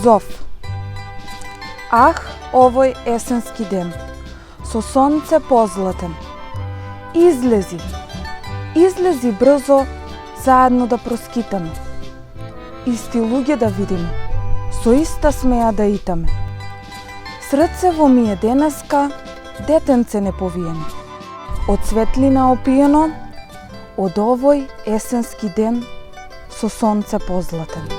Зов. Ах, овој есенски ден, со сонце позлатен. Излези, излези брзо, заедно да проскитаме. Исти луѓе да видиме, со иста смеја да итаме. Срцево ми е денеска, детенце неповиено. Од светлина опиено, од овој есенски ден со сонце позлатен.